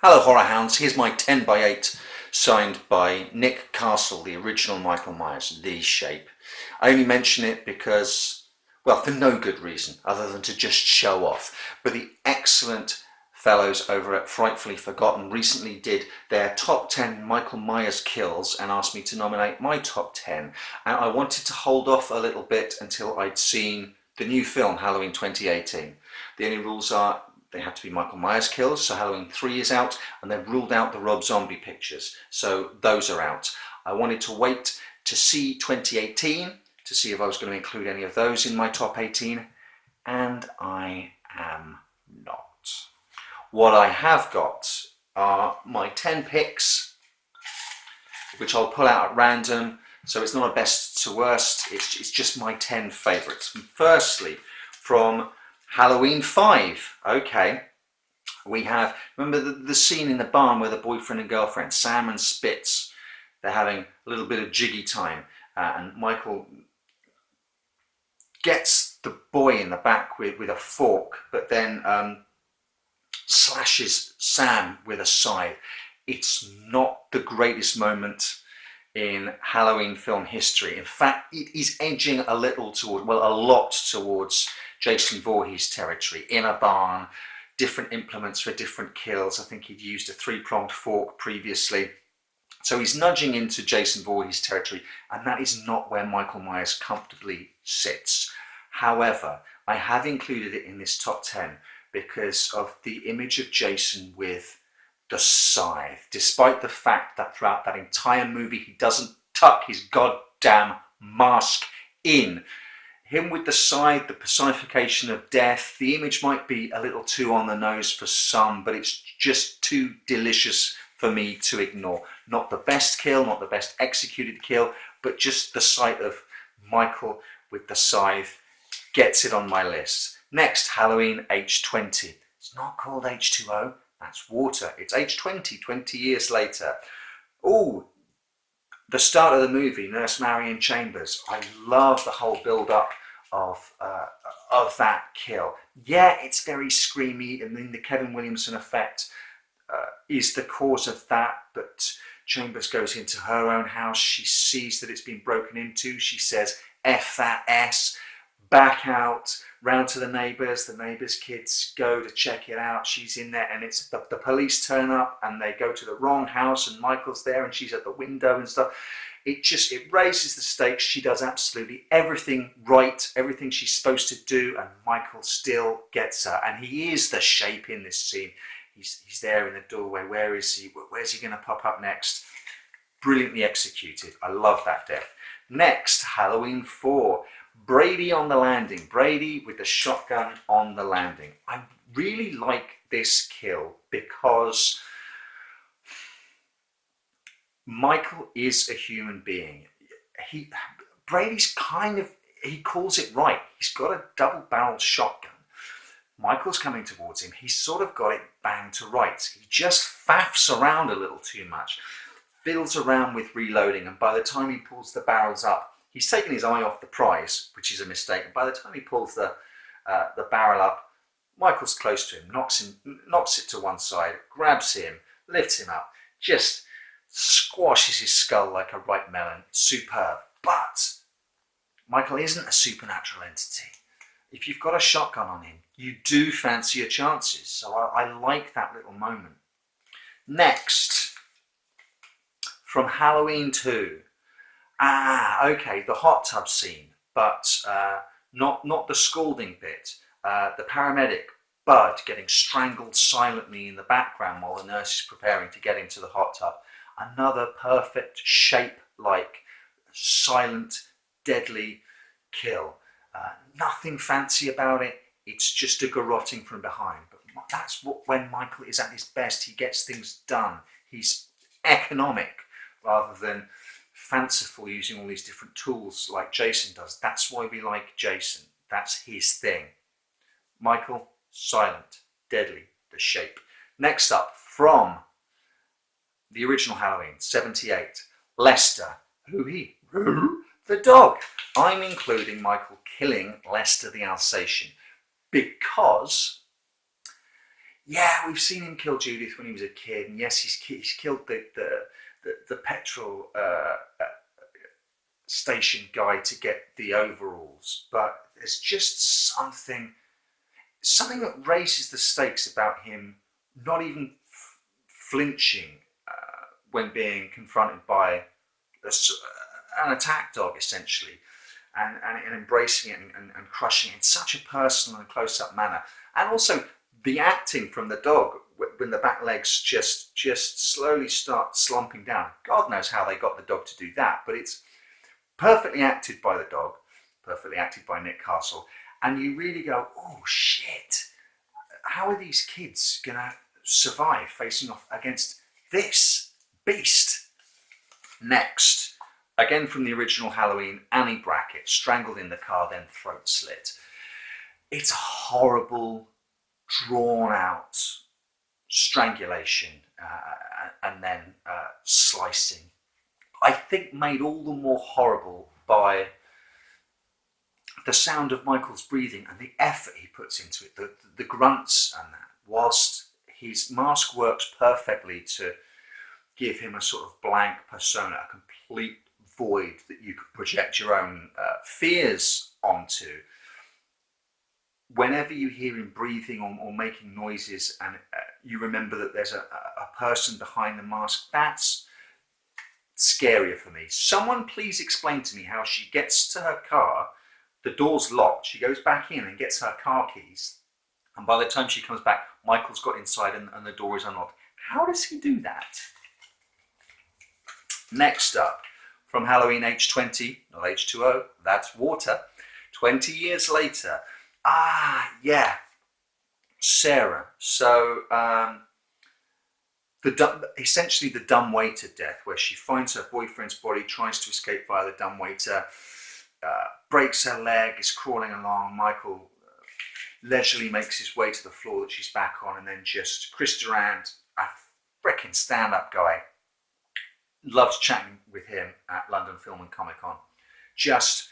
Hello Horror Hounds, here's my 10 by 8 signed by Nick Castle, the original Michael Myers, The Shape. I only mention it because, well, for no good reason other than to just show off. But the excellent fellows over at Frightfully Forgotten recently did their top 10 Michael Myers kills and asked me to nominate my top 10. And I wanted to hold off a little bit until I'd seen the new film, Halloween 2018. The only rules are they have to be Michael Myers kills, so Halloween 3 is out, and they've ruled out the Rob Zombie pictures, so those are out. I wanted to wait to see 2018 to see if I was going to include any of those in my top 18, and I am not. What I have got are my 10 picks, which I'll pull out at random, so it's not a best to worst, it's just my 10 favourites. Firstly, from Halloween 5, okay, we have, remember the scene in the barn where the boyfriend and girlfriend, Sam and Spitz, they're having a little bit of jiggy time, and Michael gets the boy in the back with a fork, but then slashes Sam with a scythe. It's not the greatest moment in Halloween film history. In fact, it is edging a little toward, well, a lot towards Jason Voorhees territory. In a barn, different implements for different kills. I think he'd used a 3-pronged fork previously. So he's nudging into Jason Voorhees territory, and that is not where Michael Myers comfortably sits. However, I have included it in this top 10 because of the image of Jason with the scythe, despite the fact that throughout that entire movie he doesn't tuck his goddamn mask in. Him with the scythe, the personification of death, the image might be a little too on the nose for some, but it's just too delicious for me to ignore. Not the best kill, not the best executed kill, but just the sight of Michael with the scythe gets it on my list. Next, Halloween H20. It's not called H2O. That's water. It's H20, 20 years later. Oh, the start of the movie, Nurse Marion Chambers. I love the whole build-up of that kill. Yeah, it's very screamy, and then the Kevin Williamson effect is the cause of that, but Chambers goes into her own house. She sees that it's been broken into. She says, F that S. Back out, round to the neighbours' kids go to check it out, she's in there, and it's the police turn up and they go to the wrong house and Michael's there and she's at the window and stuff. It raises the stakes. She does absolutely everything right, everything she's supposed to do, and Michael still gets her, and he is the shape in this scene. He's there in the doorway. Where is he? Where's he going to pop up next? Brilliantly executed. I love that death. Next, Halloween 4. Brady on the landing. Brady with the shotgun on the landing. I really like this kill because Michael is a human being. Brady's he calls it right. He's got a double-barreled shotgun. Michael's coming towards him. He's sort of got it banged to rights. He just faffs around a little too much, fiddles around with reloading, and by the time he pulls the barrels up, he's taken his eye off the prize, which is a mistake. And by the time he pulls the barrel up, Michael's close to him, knocks it to one side, grabs him, lifts him up, just squashes his skull like a ripe melon. Superb. But Michael isn't a supernatural entity. If you've got a shotgun on him, you do fancy your chances. So I like that little moment. Next, from Halloween 2. Okay, the hot tub scene, but not the scalding bit. The paramedic, Bud, getting strangled silently in the background while the nurse is preparing to get into the hot tub. Another perfect shape-like, silent, deadly kill. Nothing fancy about it. It's just a garroting from behind. But that's when Michael is at his best. He gets things done. He's economic rather than fanciful, using all these different tools like Jason does. That's why we like Jason. That's his thing. Michael, silent, deadly, the shape. Next up, from the original Halloween, 78, Lester. Who he? The dog. I'm including Michael killing Lester the Alsatian because yeah, we've seen him kill Judith when he was a kid, and yes, he's killed the petrol station guy to get the overalls, but there's just something that raises the stakes about him not even flinching when being confronted by an attack dog, essentially, and embracing it and crushing it in such a personal and close-up manner. And also the acting from the dog when the back legs just slowly start slumping down. God knows how they got the dog to do that, but it's perfectly acted by the dog, perfectly acted by Nick Castle, and you really go, oh shit, how are these kids gonna survive facing off against this beast? Next, again from the original Halloween, Annie Brackett, strangled in the car, then throat slit. It's a horrible, drawn out strangulation and then slicing. I think made all the more horrible by the sound of Michael's breathing and the effort he puts into it, the grunts and that, whilst his mask works perfectly to give him a sort of blank persona, a complete void that you could project your own fears onto. Whenever you hear him breathing or making noises and you remember that there's a person behind the mask, that's scarier for me. Someone please explain to me how she gets to her car, the door's locked, she goes back in and gets her car keys, and by the time she comes back, Michael's got inside and the door is unlocked. How does he do that? Next up, from Halloween H20, not H2O, that's water. 20 years later, yeah, Sarah. So essentially the dumbwaiter death, where she finds her boyfriend's body, tries to escape via the dumbwaiter, breaks her leg, is crawling along. Michael leisurely makes his way to the floor that she's back on, and then just Chris Durand, a frickin' stand-up guy, loves chatting with him at London Film and Comic Con. Just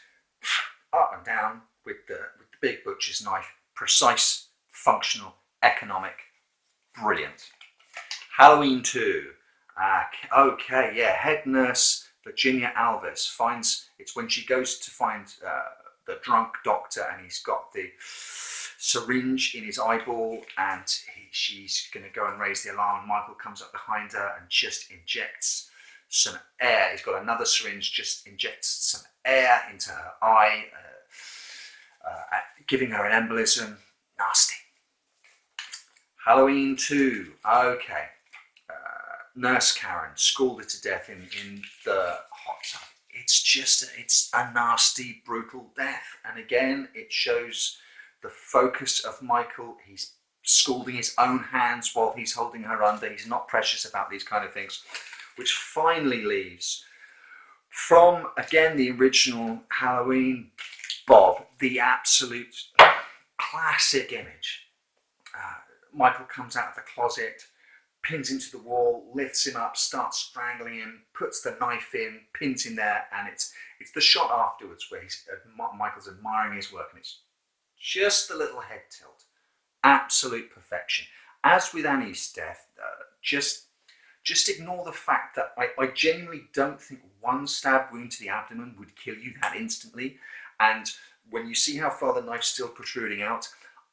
up and down with the big butcher's knife, precise, functional, economic, brilliant. Halloween 2. Okay, yeah, head nurse Virginia Alvis finds, it's when she goes to find the drunk doctor, and he's got the syringe in his eyeball, and she's going to go and raise the alarm. Michael comes up behind her and just injects some air. He's got another syringe, just injects some air into her eye, giving her an embolism. Nasty. Halloween 2. Okay. Nurse Karen, scalded to death in the hot tub. It's a nasty, brutal death. And again, it shows the focus of Michael. He's scalding his own hands while he's holding her under. He's not precious about these kind of things, which finally leaves, from, again, the original Halloween, Bob, the absolute classic image. Michael comes out of the closet, pins into the wall, lifts him up, starts strangling him, puts the knife in, pins him there, and it's the shot afterwards where Michael's admiring his work, and it's just a little head tilt. Absolute perfection. As with Annie's death, just ignore the fact that I genuinely don't think one stab wound to the abdomen would kill you that instantly. And when you see how far the knife's still protruding out,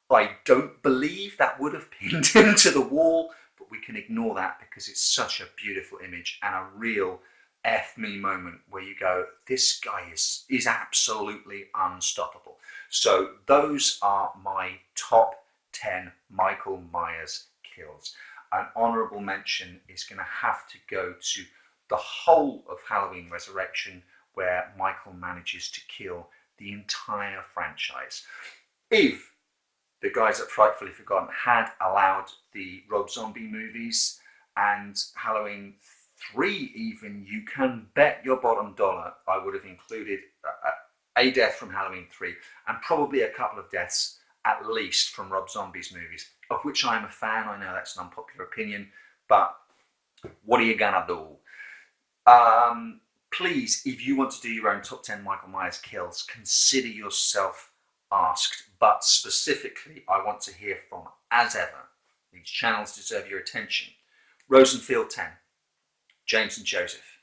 I don't believe that would have pinned him to the wall, but we can ignore that because it's such a beautiful image and a real F me moment where you go, this guy is absolutely unstoppable. So those are my top 10 Michael Myers kills. An honourable mention is going to have to go to the whole of Halloween Resurrection, where Michael manages to kill the entire franchise. If the guys at Frightfully Forgotten had allowed the Rob Zombie movies and Halloween 3 even, you can bet your bottom dollar I would have included a death from Halloween 3 and probably a couple of deaths at least from Rob Zombie's movies, of which I'm a fan. I know that's an unpopular opinion, but what are you gonna do? Please, if you want to do your own top 10 Michael Myers kills, consider yourself asked, but specifically I want to hear from, as ever, These channels deserve your attention. Rosenfield 10, James and Joseph,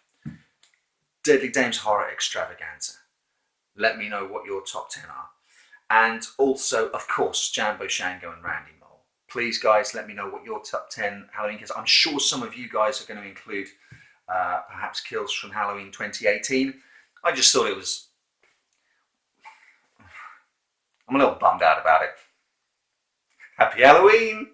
Deadly Dames Horror Extravaganza. Let me know what your top 10 are. And also, of course, Jambo Shango and Randy Mole. Please, guys, let me know what your top 10 Halloween kills. I'm sure some of you guys are going to include perhaps kills from Halloween 2018. I just thought it was... I'm a little bummed out about it. Happy Halloween!